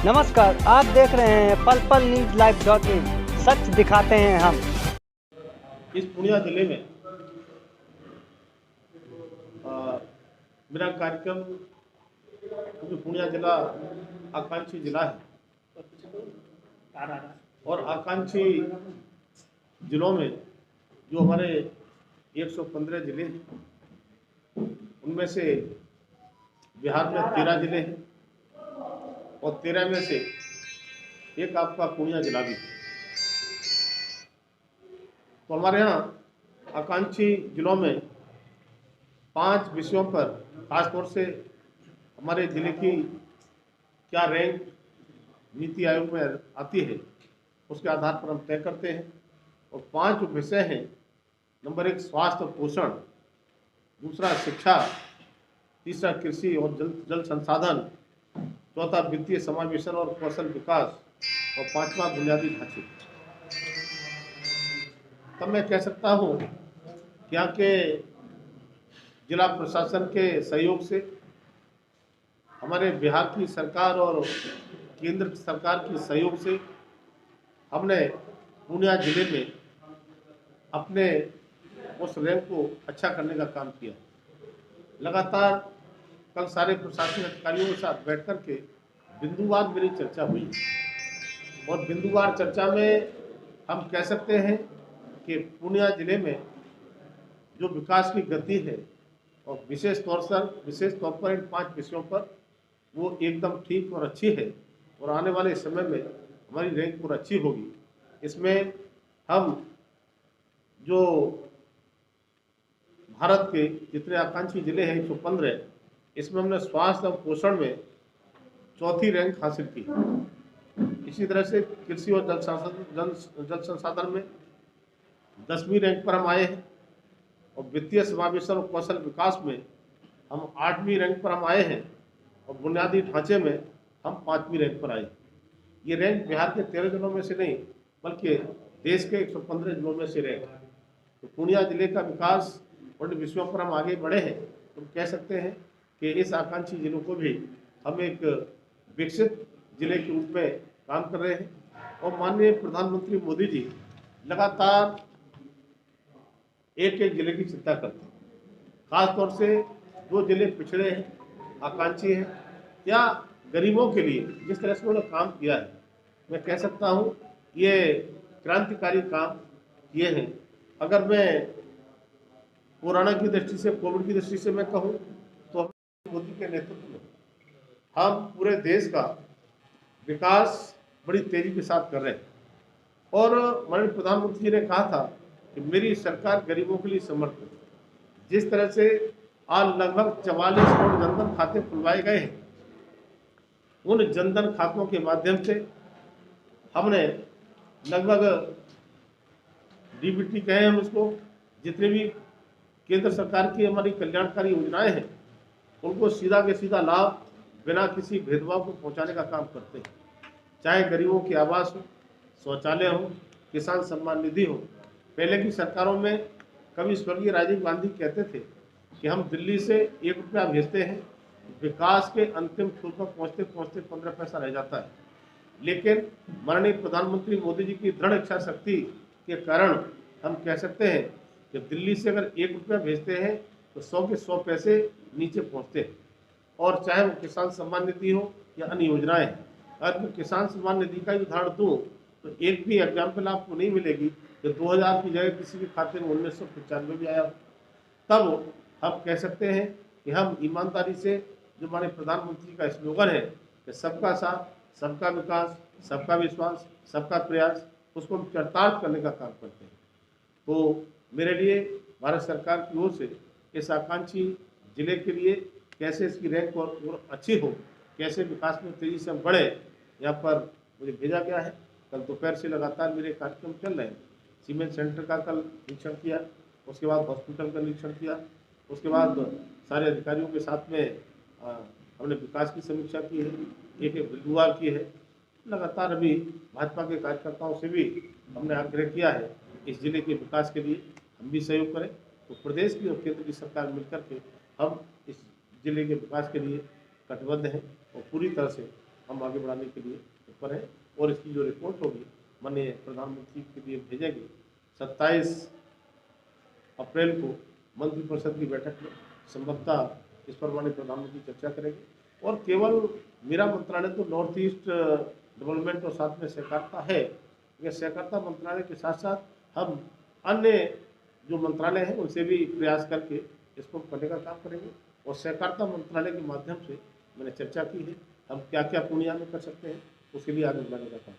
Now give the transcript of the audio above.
नमस्कार, आप देख रहे हैं पल पल न्यूज लाइव.इन। सच दिखाते हैं हम। इस पूर्णिया जिले में मेरा कार्यक्रम, क्योंकि पूर्णिया जिला आकांक्षी जिला है और आकांक्षी जिलों में जो हमारे 115 जिले हैं उनमें से बिहार में 13 जिले हैं और 13 में से एक आपका पूर्णिया जिला भी है। तो हमारे यहाँ आकांक्षी जिलों में 5 विषयों पर खासतौर से हमारे जिले की क्या रैंक नीति आयोग में आती है उसके आधार पर हम तय करते हैं। और 5 विषय हैं। नंबर 1 स्वास्थ्य और पोषण, दूसरा शिक्षा, तीसरा कृषि और जल संसाधन, चौथा वित्तीय समावेशन और कौशल विकास और 5वां बुनियादी ढांचे। तब मैं कह सकता हूँ कि यहाँ के जिला प्रशासन के सहयोग से, हमारे बिहार की सरकार और केंद्र सरकार के सहयोग से हमने पूर्णिया जिले में अपने उस रैंक को अच्छा करने का काम किया। लगातार कल सारे प्रशासनिक अधिकारियों के साथ बैठ कर के बिंदुवार मेरी चर्चा हुई और बिंदुवार चर्चा में हम कह सकते हैं कि पूर्णिया जिले में जो विकास की गति है और विशेष तौर पर इन 5 विषयों पर वो एकदम ठीक और अच्छी है और आने वाले समय में हमारी रैंक और अच्छी होगी। इसमें हम जो भारत के जितने आकांक्षी जिले हैं 115, इसमें हमने स्वास्थ्य और पोषण में चौथी रैंक हासिल की। इसी तरह से कृषि और जल संसाधन में 10वीं रैंक पर हम आए हैं और वित्तीय समावेशन और कौशल विकास में हम 8वीं रैंक पर हम आए हैं और बुनियादी ढांचे में हम 5वीं रैंक पर आए। ये रैंक बिहार के 13 जिलों में से नहीं बल्कि देश के 115 जिलों में से रैंक। तो पूर्णिया जिले का विकास और विषयों पर हम आगे बढ़े हैं तो कह सकते हैं कि इस आकांक्षी जिलों को भी हम एक विकसित जिले के रूप में काम कर रहे हैं। और माननीय प्रधानमंत्री मोदी जी लगातार एक एक जिले की चिंता करते हैं, खासतौर से जो जिले पिछड़े हैं, आकांक्षी हैं या गरीबों के लिए जिस तरह से उन्होंने काम किया है, मैं कह सकता हूँ ये क्रांतिकारी काम किए हैं। अगर मैं कोरोना की दृष्टि से, कोविड की दृष्टि से मैं कहूँ तो मोदी के नेतृत्व में हम पूरे देश का विकास बड़ी तेजी के साथ कर रहे हैं। और माननीय प्रधानमंत्री जी ने कहा था कि मेरी सरकार गरीबों के लिए समर्पित है। जिस तरह से आज लगभग 44 करोड़ जनधन खाते खुलवाए गए हैं, उन जनधन खातों के माध्यम से हमने लगभग डीबीटी कहे हम उसको, जितने भी केंद्र सरकार की हमारी कल्याणकारी योजनाएं हैं उनको सीधा के सीधा लाभ बिना किसी भेदभाव को पहुंचाने का काम करते हैं। चाहे गरीबों की आवास हो, शौचालय हो, किसान सम्मान निधि हो। पहले की सरकारों में कभी स्वर्गीय राजीव गांधी कहते थे कि हम दिल्ली से 1 रुपया भेजते हैं, विकास के अंतिम छोर पर पहुँचते पहुँचते 15 पैसा रह जाता है। लेकिन माननीय प्रधानमंत्री मोदी जी की दृढ़ इच्छा शक्ति के कारण हम कह सकते हैं कि दिल्ली से अगर 1 रुपया भेजते हैं तो 100 के 100 पैसे नीचे पहुंचते हैं। और चाहे वो किसान सम्मान निधि हो या अन्य योजनाएं। अगर मैं किसान सम्मान निधि का उदाहरण दूँ तो एक भी एग्जाम्पल आपको नहीं मिलेगी कि 2000 की जगह किसी के खाते में 1995 भी आया। तब हम कह सकते हैं कि हम ईमानदारी से, जो हमारे प्रधानमंत्री का स्लोगन है कि सबका साथ, सबका विकास, सबका विश्वास, सबका प्रयास, उसको हम चरितार्थ करने का काम करते हैं। तो मेरे लिए भारत सरकार की ओर से इस आकांक्षी जिले के लिए कैसे इसकी रैंक और अच्छी हो, कैसे विकास में तेजी से बढ़े, यहाँ पर मुझे भेजा गया है। कल दोपहर से लगातार मेरे कार्यक्रम चल रहे हैं। सीमेंट सेंटर का कल निरीक्षण किया, उसके बाद हॉस्पिटल का निरीक्षण किया, उसके बाद सारे अधिकारियों के साथ में हमने विकास की समीक्षा की है, एक बिंदुवार की है। लगातार अभी भाजपा के कार्यकर्ताओं से भी हमने आग्रह किया है इस जिले के विकास के लिए हम भी सहयोग करें। तो प्रदेश की और केंद्र की सरकार मिलकर के हम इस जिले के विकास के लिए कटिबद्ध हैं और पूरी तरह से हम आगे बढ़ाने के लिए तत्पर हैं और इसकी जो रिपोर्ट होगी माननीय प्रधानमंत्री के लिए भेजेंगे। 27 अप्रैल को मंत्रिपरिषद की बैठक में संभवतः इस पर माननीय प्रधानमंत्री चर्चा करेंगे और केवल मेरा मंत्रालय तो नॉर्थ ईस्ट डेवलपमेंट और साथ में सहकारिता है, लेकिन सहकारिता मंत्रालय के साथ साथ हम अन्य जो मंत्रालय हैं उनसे भी प्रयास करके इसको करने का काम करेंगे और सहकारिता मंत्रालय के माध्यम से मैंने चर्चा की है हम क्या क्या पूर्णिया में कर सकते हैं, उसके लिए आगे बढ़ाने का काम